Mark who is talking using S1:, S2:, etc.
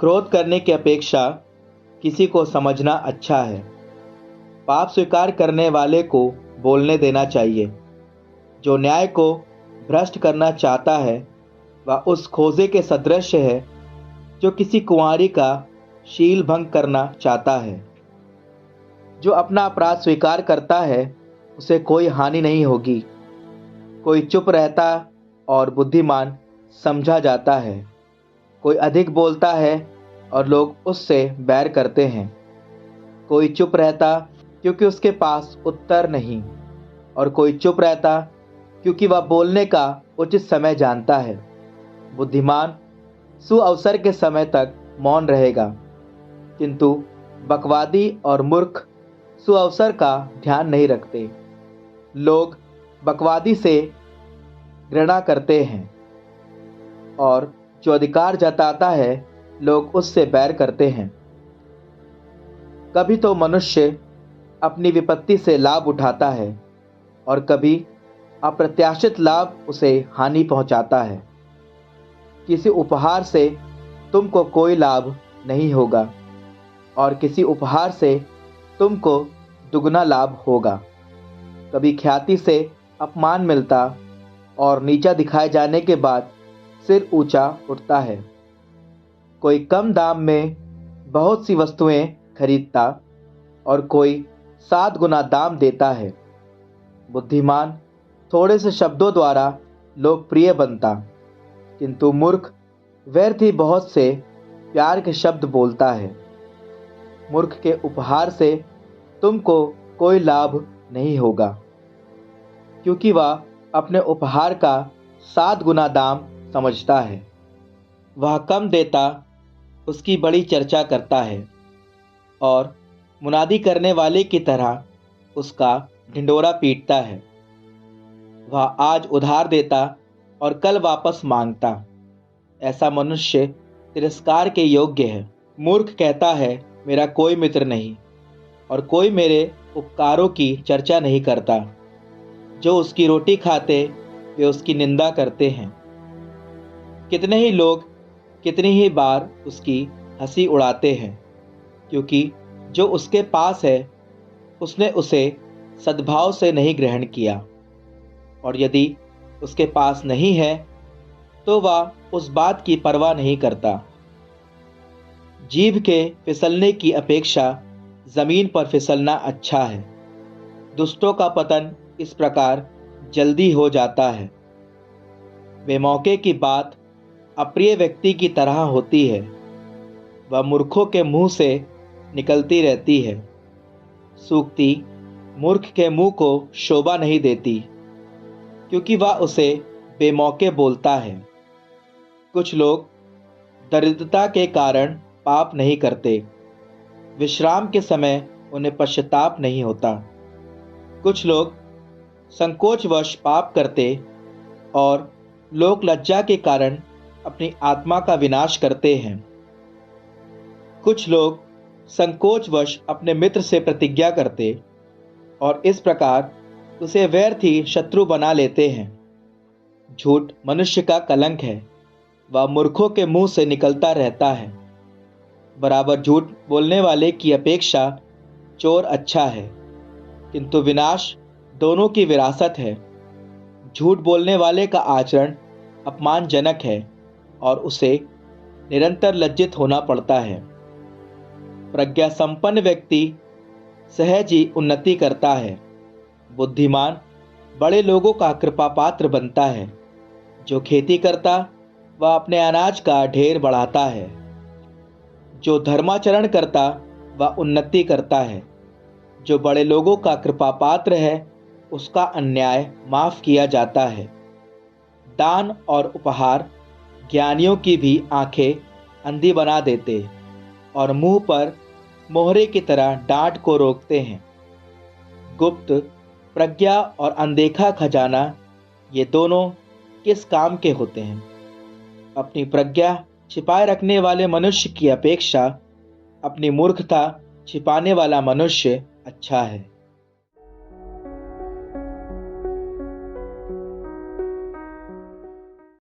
S1: क्रोध करने की अपेक्षा किसी को समझना अच्छा है। पाप स्वीकार करने वाले को बोलने देना चाहिए। जो न्याय को भ्रष्ट करना चाहता है वह उस खोजे के सदृश है जो किसी कुंवारी का शील भंग करना चाहता है। जो अपना अपराध स्वीकार करता है उसे कोई हानि नहीं होगी। कोई चुप रहता और बुद्धिमान समझा जाता है। कोई अधिक बोलता है और लोग उससे बैर करते हैं। कोई चुप रहता क्योंकि उसके पास उत्तर नहीं, और कोई चुप रहता क्योंकि वह बोलने का उचित समय जानता है। बुद्धिमान सुअवसर के समय तक मौन रहेगा, किंतु बकवादी और मूर्ख सुअवसर का ध्यान नहीं रखते। लोग बकवादी से घृणा करते हैं, और जो अधिकार जताता है लोग उससे बैर करते हैं। कभी तो मनुष्य अपनी विपत्ति से लाभ उठाता है और कभी अप्रत्याशित लाभ उसे हानि पहुंचाता है। किसी उपहार से तुमको कोई लाभ नहीं होगा और किसी उपहार से तुमको दुगना लाभ होगा। कभी ख्याति से अपमान मिलता और नीचा दिखाए जाने के बाद सिर ऊंचा उठता है। कोई कम दाम में बहुत सी वस्तुएं खरीदता और कोई 7 गुना दाम देता है। बुद्धिमान थोड़े से शब्दों द्वारा लोकप्रिय बनता, किंतु मूर्ख व्यर्थ ही बहुत से प्यार के शब्द बोलता है। मूर्ख के उपहार से तुमको कोई लाभ नहीं होगा, क्योंकि वह अपने उपहार का 7 गुना दाम समझता है। वह कम देता उसकी बड़ी चर्चा करता है और मुनादी करने वाले की तरह उसका ढिंढोरा पीटता है। वह आज उधार देता और कल वापस मांगता। ऐसा मनुष्य तिरस्कार के योग्य है। मूर्ख कहता है मेरा कोई मित्र नहीं और कोई मेरे उपकारों की चर्चा नहीं करता। जो उसकी रोटी खाते वे उसकी निंदा करते हैं। कितने ही लोग कितनी ही बार उसकी हंसी उड़ाते हैं, क्योंकि जो उसके पास है उसने उसे सद्भाव से नहीं ग्रहण किया, और यदि उसके पास नहीं है तो वह उस बात की परवाह नहीं करता। जीभ के फिसलने की अपेक्षा जमीन पर फिसलना अच्छा है। दुष्टों का पतन इस प्रकार जल्दी हो जाता है। बेमौके की बात अप्रिय व्यक्ति की तरह होती है। वह मूर्खों के मुंह से निकलती रहती है। सूक्ति मूर्ख के मुंह को शोभा नहीं देती, क्योंकि वह उसे बेमौके बोलता है। कुछ लोग दरिद्रता के कारण पाप नहीं करते। विश्राम के समय उन्हें पश्चाताप नहीं होता। कुछ लोग संकोचवश पाप करते और लोक लज्जा के कारण अपनी आत्मा का विनाश करते हैं। कुछ लोग संकोचवश अपने मित्र से प्रतिज्ञा करते और इस प्रकार उसे व्यर्थ ही शत्रु बना लेते हैं। झूठ मनुष्य का कलंक है, वह मूर्खों के मुंह से निकलता रहता है। बराबर झूठ बोलने वाले की अपेक्षा चोर अच्छा है, किंतु विनाश दोनों की विरासत है। झूठ बोलने वाले का आचरण अपमानजनक है और उसे निरंतर लज्जित होना पड़ता है। प्रज्ञा संपन्न व्यक्ति सहज ही उन्नति करता है। बुद्धिमान बड़े लोगों का कृपा पात्र बनता है। जो खेती करता वह अपने अनाज का ढेर बढ़ाता है। जो धर्माचरण करता वह उन्नति करता है। जो बड़े लोगों का कृपा पात्र है उसका अन्याय माफ किया जाता है। दान और उपहार ज्ञानियों की भी आंखें अंधी बना देते और मुंह पर मोहरे की तरह डांट को रोकते हैं। गुप्त प्रज्ञा और अनदेखा खजाना ये दोनों किस काम के होते हैं? अपनी प्रज्ञा छिपाए रखने वाले मनुष्य की अपेक्षा अपनी मूर्खता छिपाने वाला मनुष्य अच्छा है।